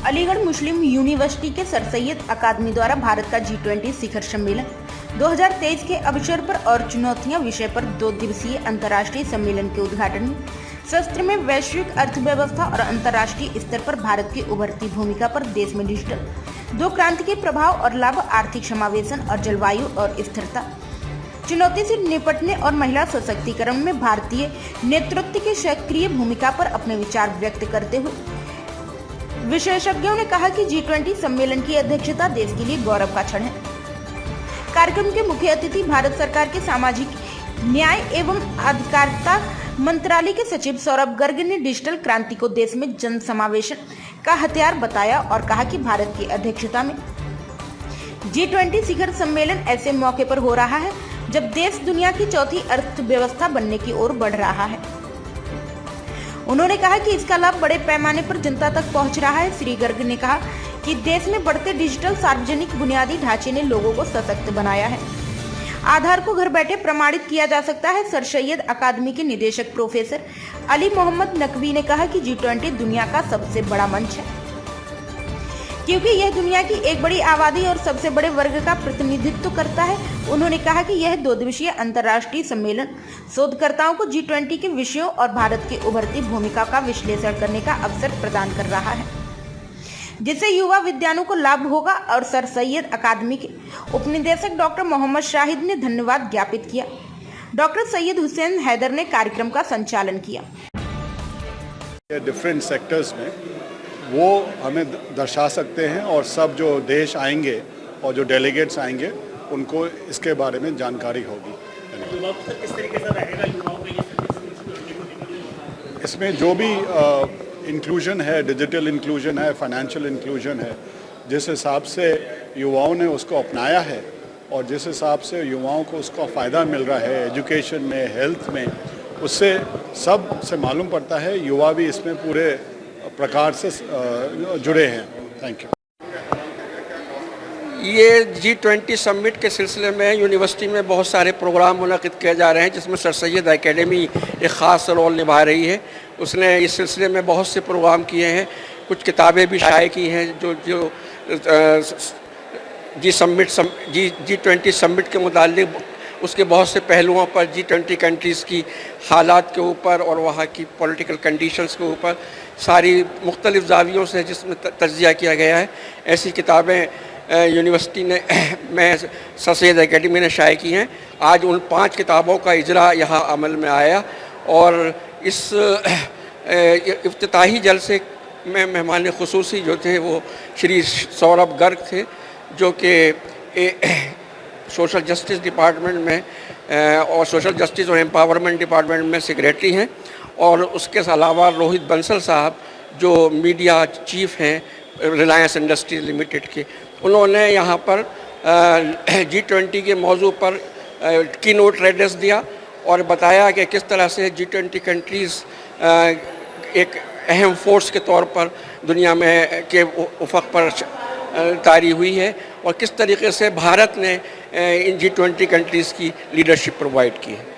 अलीगढ़ मुस्लिम university के sir Syed अकादमी द्वारा भारत का G20 शिखर सम्मेलन 2023 के अवसर पर और चुनौतियां विषय पर 2 दिवसीय अंतर्राष्ट्रीय सम्मेलन के उद्घाटन में सत्र में वैश्विक अर्थव्यवस्था और अंतर्राष्ट्रीय स्तर पर भारत की उभरती भूमिका पर देश में डिजिटल 2 क्रांति के प्रभाव और लाभ, आर्थिक समावेशन और जलवायु और स्थिरता, चुनौती से निपटने और महिला सशक्तिकरण में भारतीय नेतृत्व की सक्रिय भूमिका पर अपने विचार व्यक्त करते हुए विशेषज्ञों ने कहा कि G20 सम्मेलन की अध्यक्षता देश के लिए गौरव का क्षण है। कार्यक्रम के मुख्य अतिथि भारत सरकार के सामाजिक न्याय एवं अधिकारिता मंत्रालय के सचिव सौरभ गर्ग ने डिजिटल क्रांति को देश में जन समावेशन का हथियार बताया और कहा कि भारत की अध्यक्षता में G20 शिखर सम्मेलन ऐसे मौके पर हो रहा है जब देश दुनिया की चौथी अर्थव्यवस्था बनने की ओर बढ़ रहा है। उन्होंने कहा कि इसका लाभ बड़े पैमाने पर जनता तक पहुंच रहा है। श्री गर्ग ने कहा कि देश में बढ़ते डिजिटल सार्वजनिक बुनियादी ढांचे ने लोगों को सशक्त बनाया है। आधार को घर बैठे प्रमाणित किया जा सकता है। सर सैयद अकादमी के निदेशक प्रोफेसर अली मोहम्मद नकवी ने कहा कि G20 दुनिया का सबसे बड़ा मंच है क्योंकि यह दुनिया की एक बड़ी आबादी और सबसे बड़े वर्ग का प्रतिनिधित्व करता है। उन्होंने कहा कि यह 2 दिवसीय अंतर्राष्ट्रीय सम्मेलन शोधकर्ताओं को G20 के विषयों और भारत की उभरती भूमिका का विश्लेषण करने का अवसर प्रदान कर रहा है, जिससे युवा विद्वानों को लाभ होगा। और सर सैयद अकादमी के उपनिदेशक डॉक्टर मोहम्मद शाहिद ने धन्यवाद ज्ञापित किया। डॉक्टर सैयद हुसैन हैदर ने कार्यक्रम का संचालन किया। डिफरेंट सेक्टर्स में वो हमें दर्शा सकते हैं और सब जो देश आएंगे और जो डेलीगेट्स आएंगे उनको इसके बारे में जानकारी होगी। इसमें जो भी इंक्लूजन है, डिजिटल इंक्लूजन है, फाइनेंशियल इंक्लूजन है, जिस हिसाब से युवाओं ने उसको अपनाया है और जिस हिसाब से युवाओं को उसका फ़ायदा मिल रहा है एजुकेशन में, हेल्थ में, उससे सब से मालूम पड़ता है युवा भी इसमें पूरे प्रकार से जुड़े हैं। Thank you. ये G20 समिट के सिलसिले में यूनिवर्सिटी में बहुत सारे प्रोग्राम मुनक़िद किए जा रहे हैं, जिसमें सर सैयद एकेडमी एक ख़ास रोल निभा रही है। उसने इस सिलसिले में बहुत से प्रोग्राम किए हैं, कुछ किताबें भी शाये की हैं जो G20 समिट के मुतालिक उसके बहुत से पहलुओं पर, G20 कंट्रीज़ की हालात के ऊपर और वहाँ की पॉलिटिकल कंडीशंस के ऊपर सारी मुख्तलिफ़ ज़ावियों से जिसमें तज्ज़िया किया गया है, ऐसी किताबें यूनिवर्सिटी ने में सर सैयद एकेडमी ने शाये की हैं। आज उन 5 किताबों का इजरा यहाँ अमल में आया और इस इफ्तिताही जलसे में मेहमान खुसूसी जो थे वो श्री सौरभ गर्ग थे, जो कि सोशल जस्टिस डिपार्टमेंट में और सोशल जस्टिस और एम्पावरमेंट डिपार्टमेंट में सेक्रेटरी हैं, और उसके अलावा रोहित बंसल साहब जो मीडिया चीफ हैं रिलायंस इंडस्ट्रीज लिमिटेड के, उन्होंने यहाँ पर G20 के मौजू पर की नोट एड्रेस दिया और बताया कि किस तरह से G20 कंट्रीज़ एक अहम फोर्स के तौर पर दुनिया में के उफ़क़ पर तारी हुई है और किस तरीके से भारत ने इन G20 कंट्रीज़ की लीडरशिप प्रोवाइड की है।